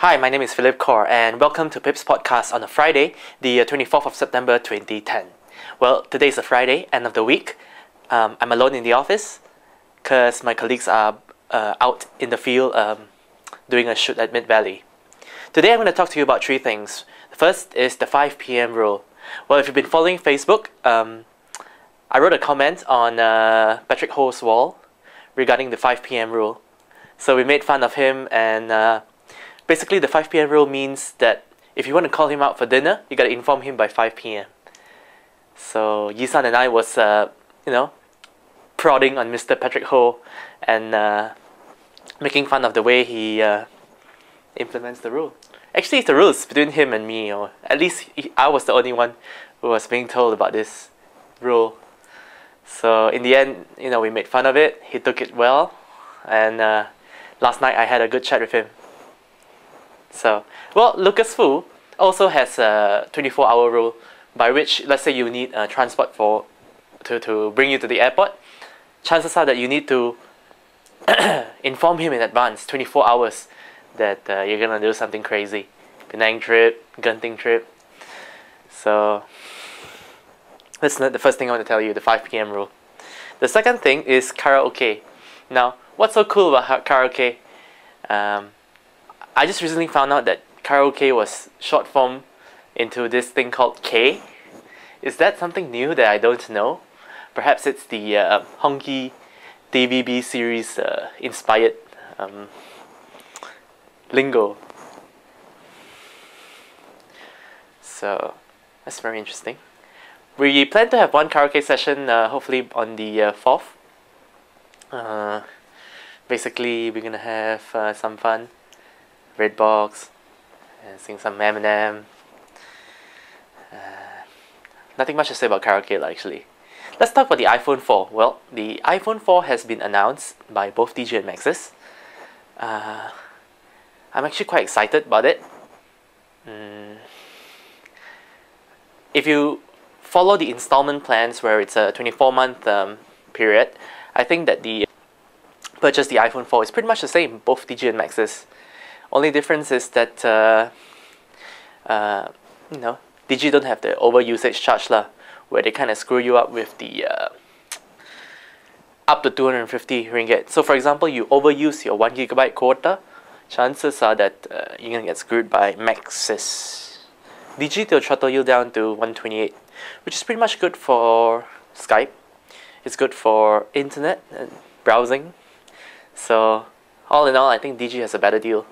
Hi, my name is Khor, and welcome to Pip's podcast on a Friday, the 24th of September 2010. Well, today is a Friday, end of the week. I'm alone in the office because my colleagues are out in the field doing a shoot at Mid Valley. Today I'm going to talk to you about three things. The first is the 5 p.m. rule. Well, if you've been following Facebook, I wrote a comment on Patrick Khor's wall regarding the 5 p.m. rule. So we made fun of him, and basically the 5 p.m. rule means that if you want to call him out for dinner, you got to inform him by 5 p.m. So Yisan and I was, prodding on Mr. Patrick Khor and making fun of the way he implements the rule. Actually, it's the rules between him and me, or at least I was the only one who was being told about this rule. So in the end, we made fun of it. He took it well, and last night I had a good chat with him. So, well, Lucas Fu also has a 24-hour rule by which, let's say you need transport to bring you to the airport. Chances are that you need to inform him in advance, 24 hours, that you're going to do something crazy. Penang trip, Genting trip. So, that's not the first thing I want to tell you, the 5 p.m. rule. The second thing is karaoke. Now, what's so cool about karaoke? I just recently found out that karaoke was short form into this thing called K. Is that something new that I don't know? Perhaps it's the Honky TVB series inspired lingo. So that's very interesting. We plan to have one karaoke session hopefully on the 4th. Basically, we're gonna have some fun. Red box, and sing some Eminem. Nothing much to say about karaoke actually. Let's talk about the iPhone 4. Well, the iPhone 4 has been announced by both DJ and Maxis. I'm actually quite excited about it. If you follow the installment plans where it's a 24-month period, I think that the purchase the iPhone 4 is pretty much the same, both DJ and Maxis. Only difference is that Digi don't have the overusage charge lah, where they kind of screw you up with the up to 250 ringgit. So for example, you overuse your 1 GB quota, chances are that you're gonna get screwed by Maxis. Digi will throttle you down to 128, which is pretty much good for Skype. It's good for internet and browsing. So all in all, I think Digi has a better deal.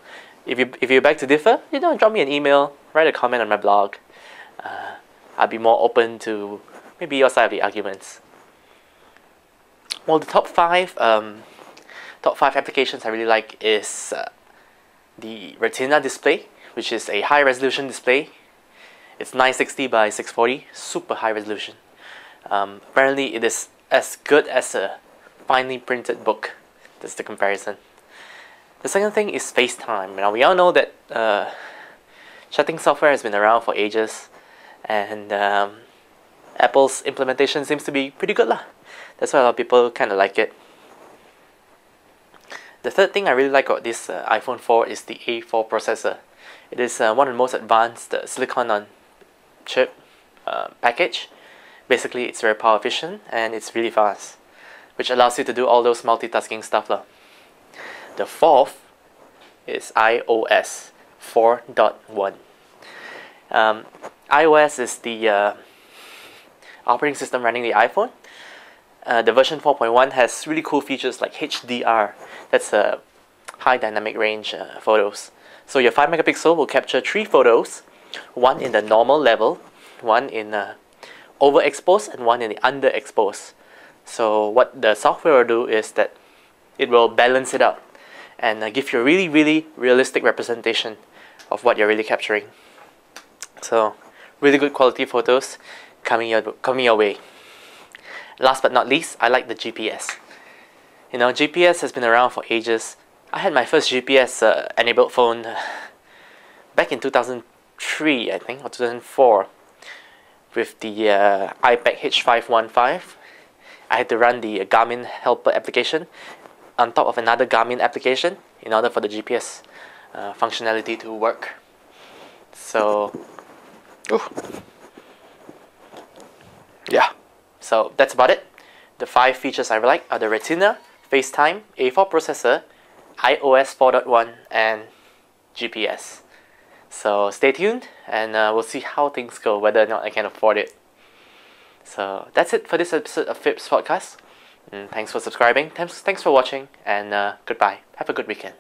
If you beg to differ, drop me an email, write a comment on my blog. I'll be more open to maybe your side of the arguments. Well, the top five applications I really like is the Retina display, which is a high resolution display. It's 960 by 640, super high resolution. Apparently, it is as good as a finely printed book. That's the comparison. The second thing is FaceTime. Now, we all know that chatting software has been around for ages, and Apple's implementation seems to be pretty good lah. That's why a lot of people kind of like it. The third thing I really like about this iPhone 4 is the A4 processor. It is one of the most advanced silicon-on-chip package. Basically, it's very power efficient and it's really fast, which allows you to do all those multitasking stuff lah. The fourth is iOS 4.1. iOS is the operating system running the iPhone. The version 4.1 has really cool features like HDR. That's a high dynamic range photos. So your 5 megapixel will capture 3 photos, one in the normal level, one in overexposed, and one in the underexposed. So what the software will do is that it will balance it out and give you a really, really realistic representation of what you're really capturing. So, really good quality photos coming your way. Last but not least, I like the GPS. GPS has been around for ages. I had my first GPS enabled phone back in 2003, I think, or 2004, with the iPad H515. I had to run the Garmin Helper application on top of another Garmin application in order for the GPS functionality to work. So, yeah. So that's about it. The 5 features I like are the Retina, FaceTime, A4 processor, iOS 4.1, and GPS. So stay tuned, and we'll see how things go, whether or not I can afford it. So that's it for this episode of Phipps Podcast. Thanks for subscribing, thanks for watching, and goodbye. Have a good weekend.